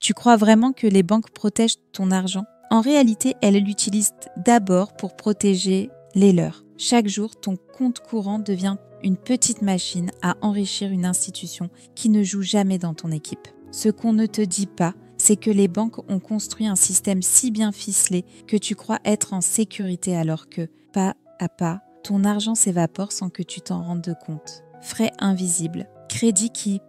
Tu crois vraiment que les banques protègent ton argent? En réalité, elles l'utilisent d'abord pour protéger les leurs. Chaque jour, ton compte courant devient une petite machine à enrichir une institution qui ne joue jamais dans ton équipe. Ce qu'on ne te dit pas, c'est que les banques ont construit un système si bien ficelé que tu crois être en sécurité alors que, pas à pas, ton argent s'évapore sans que tu t'en rendes compte. Frais invisibles, crédits qui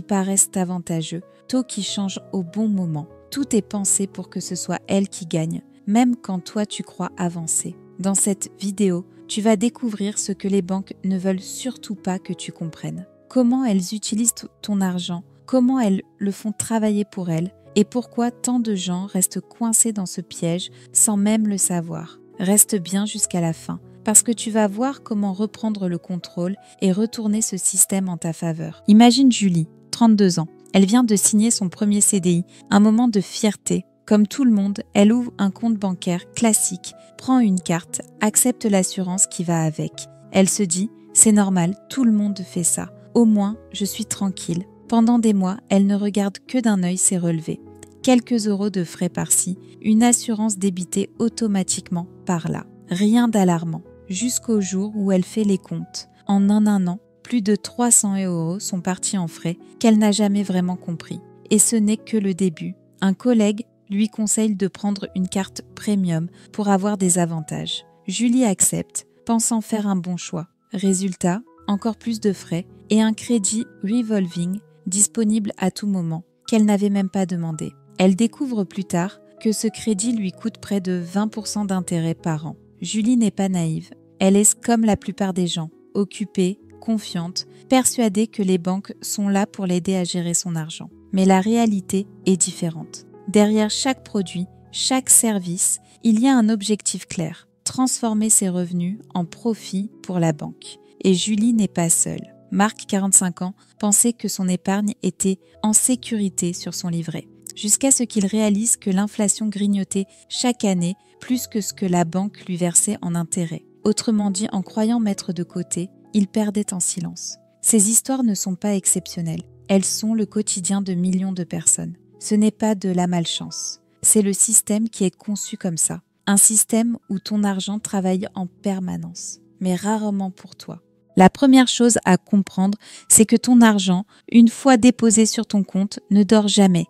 paraissent avantageux, taux qui changent au bon moment. Tout est pensé pour que ce soit elle qui gagne, même quand toi tu crois avancer. Dans cette vidéo, tu vas découvrir ce que les banques ne veulent surtout pas que tu comprennes. Comment elles utilisent ton argent, comment elles le font travailler pour elles et pourquoi tant de gens restent coincés dans ce piège sans même le savoir. Reste bien jusqu'à la fin, parce que tu vas voir comment reprendre le contrôle et retourner ce système en ta faveur. Imagine Julie, 32 ans. Elle vient de signer son premier CDI, un moment de fierté. Comme tout le monde, elle ouvre un compte bancaire classique, prend une carte, accepte l'assurance qui va avec. Elle se dit « c'est normal, tout le monde fait ça. Au moins, je suis tranquille ». Pendant des mois, elle ne regarde que d'un œil ses relevés. Quelques euros de frais par-ci, une assurance débitée automatiquement par là. Rien d'alarmant, jusqu'au jour où elle fait les comptes. En un an, plus de 300 € sont partis en frais qu'elle n'a jamais vraiment compris. Et ce n'est que le début. Un collègue lui conseille de prendre une carte premium pour avoir des avantages. Julie accepte, pensant faire un bon choix. Résultat, encore plus de frais et un crédit revolving disponible à tout moment, qu'elle n'avait même pas demandé. Elle découvre plus tard que ce crédit lui coûte près de 20% d'intérêt par an. Julie n'est pas naïve. Elle est comme la plupart des gens, occupée, confiante, persuadée que les banques sont là pour l'aider à gérer son argent. Mais la réalité est différente. Derrière chaque produit, chaque service, il y a un objectif clair, transformer ses revenus en profit pour la banque. Et Julie n'est pas seule. Marc, 45 ans, pensait que son épargne était en sécurité sur son livret, jusqu'à ce qu'il réalise que l'inflation grignotait chaque année plus que ce que la banque lui versait en intérêt. Autrement dit, en croyant mettre de côté, il perdait en silence. Ces histoires ne sont pas exceptionnelles. Elles sont le quotidien de millions de personnes. Ce n'est pas de la malchance. C'est le système qui est conçu comme ça. Un système où ton argent travaille en permanence, mais rarement pour toi. La première chose à comprendre, c'est que ton argent, une fois déposé sur ton compte, ne dort jamais.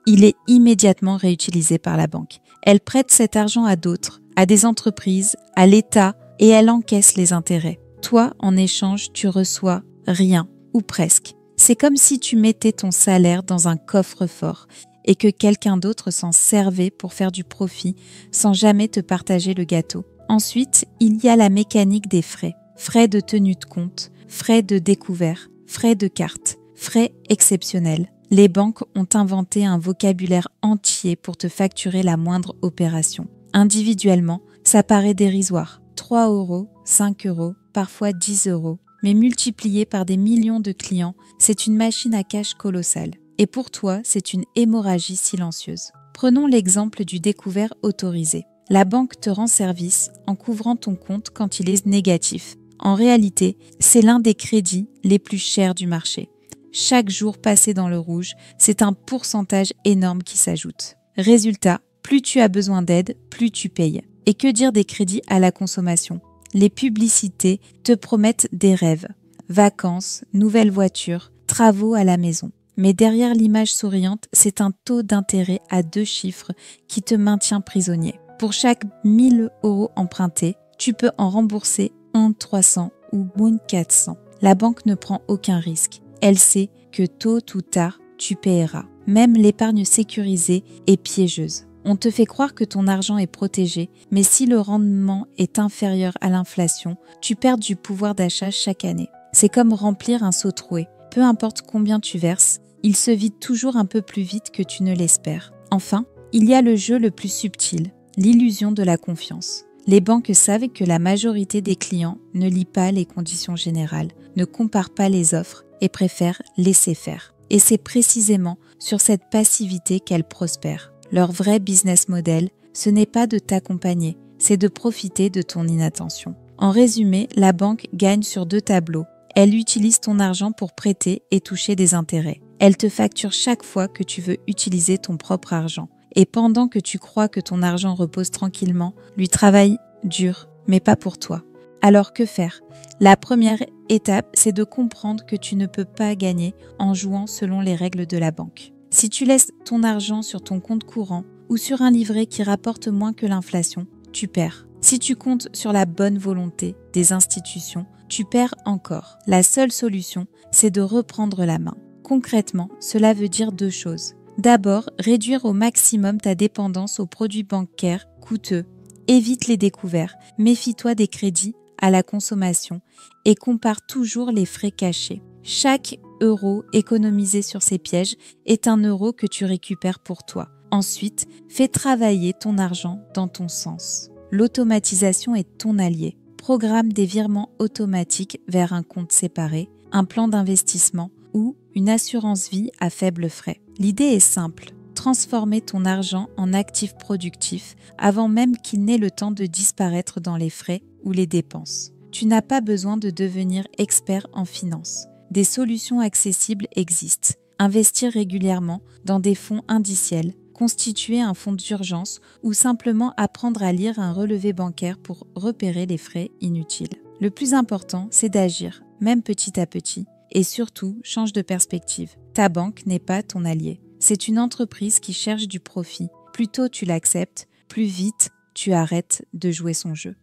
Il est immédiatement réutilisé par la banque. Elle prête cet argent à d'autres, à des entreprises, à l'État, et elle encaisse les intérêts. Toi, en échange, tu reçois rien, ou presque. C'est comme si tu mettais ton salaire dans un coffre-fort et que quelqu'un d'autre s'en servait pour faire du profit sans jamais te partager le gâteau. Ensuite, il y a la mécanique des frais. Frais de tenue de compte, frais de découvert, frais de carte, frais exceptionnels. Les banques ont inventé un vocabulaire entier pour te facturer la moindre opération. Individuellement, ça paraît dérisoire. 3 €, 5 €, parfois 10 €. Mais multiplié par des millions de clients, c'est une machine à cash colossale. Et pour toi, c'est une hémorragie silencieuse. Prenons l'exemple du découvert autorisé. La banque te rend service en couvrant ton compte quand il est négatif. En réalité, c'est l'un des crédits les plus chers du marché. Chaque jour passé dans le rouge, c'est un pourcentage énorme qui s'ajoute. Résultat, plus tu as besoin d'aide, plus tu payes. Et que dire des crédits à la consommation ? Les publicités te promettent des rêves, vacances, nouvelles voitures, travaux à la maison. Mais derrière l'image souriante, c'est un taux d'intérêt à 2 chiffres qui te maintient prisonnier. Pour chaque 1000 € empruntés, tu peux en rembourser 300 ou 400. La banque ne prend aucun risque. Elle sait que tôt ou tard, tu paieras. Même l'épargne sécurisée est piégeuse. On te fait croire que ton argent est protégé, mais si le rendement est inférieur à l'inflation, tu perds du pouvoir d'achat chaque année. C'est comme remplir un seau troué. Peu importe combien tu verses, il se vide toujours un peu plus vite que tu ne l'espères. Enfin, il y a le jeu le plus subtil, l'illusion de la confiance. Les banques savent que la majorité des clients ne lit pas les conditions générales, ne compare pas les offres et préfèrent laisser faire. Et c'est précisément sur cette passivité qu'elles prospèrent. Leur vrai business model, ce n'est pas de t'accompagner, c'est de profiter de ton inattention. En résumé, la banque gagne sur 2 tableaux. Elle utilise ton argent pour prêter et toucher des intérêts. Elle te facture chaque fois que tu veux utiliser ton propre argent. Et pendant que tu crois que ton argent repose tranquillement, lui travaille dur, mais pas pour toi. Alors que faire? La première étape, c'est de comprendre que tu ne peux pas gagner en jouant selon les règles de la banque. Si tu laisses ton argent sur ton compte courant ou sur un livret qui rapporte moins que l'inflation, tu perds. Si tu comptes sur la bonne volonté des institutions, tu perds encore. La seule solution, c'est de reprendre la main. Concrètement, cela veut dire 2 choses. D'abord, réduire au maximum ta dépendance aux produits bancaires coûteux. Évite les découverts, méfie-toi des crédits à la consommation et compare toujours les frais cachés. Chaque euro économisé sur ces pièges est un euro que tu récupères pour toi. Ensuite, fais travailler ton argent dans ton sens. L'automatisation est ton allié. Programme des virements automatiques vers un compte séparé, un plan d'investissement ou une assurance vie à faible frais. L'idée est simple, transformer ton argent en actif productif avant même qu'il n'ait le temps de disparaître dans les frais ou les dépenses. Tu n'as pas besoin de devenir expert en finance. Des solutions accessibles existent. Investir régulièrement dans des fonds indiciels, constituer un fonds d'urgence ou simplement apprendre à lire un relevé bancaire pour repérer les frais inutiles. Le plus important, c'est d'agir, même petit à petit, et surtout, change de perspective. Ta banque n'est pas ton allié. C'est une entreprise qui cherche du profit. Plus tôt tu l'acceptes, plus vite tu arrêtes de jouer son jeu.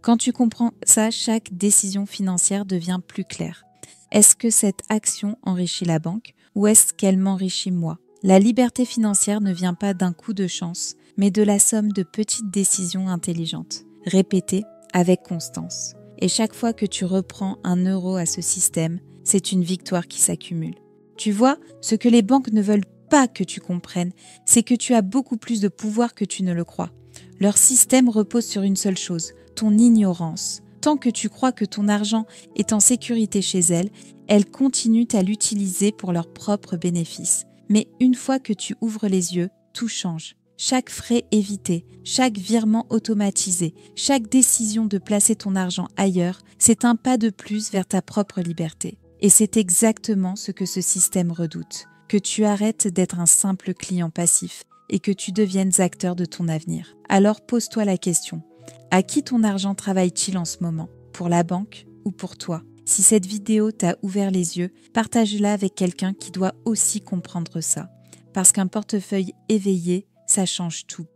Quand tu comprends ça, chaque décision financière devient plus claire. Est-ce que cette action enrichit la banque ou est-ce qu'elle m'enrichit moi? La liberté financière ne vient pas d'un coup de chance, mais de la somme de petites décisions intelligentes, répétées avec constance. Et chaque fois que tu reprends un euro à ce système, c'est une victoire qui s'accumule. Tu vois, ce que les banques ne veulent pas que tu comprennes, c'est que tu as beaucoup plus de pouvoir que tu ne le crois. Leur système repose sur une seule chose, ton ignorance. Tant que tu crois que ton argent est en sécurité chez elles continuent à l'utiliser pour leurs propres bénéfices. Mais une fois que tu ouvres les yeux, tout change. Chaque frais évité, chaque virement automatisé, chaque décision de placer ton argent ailleurs, c'est un pas de plus vers ta propre liberté. Et c'est exactement ce que ce système redoute, que tu arrêtes d'être un simple client passif et que tu deviennes acteur de ton avenir. Alors pose-toi la question, à qui ton argent travaille-t-il en ce moment? Pour la banque ou pour toi? Si cette vidéo t'a ouvert les yeux, partage-la avec quelqu'un qui doit aussi comprendre ça. Parce qu'un portefeuille éveillé, ça change tout.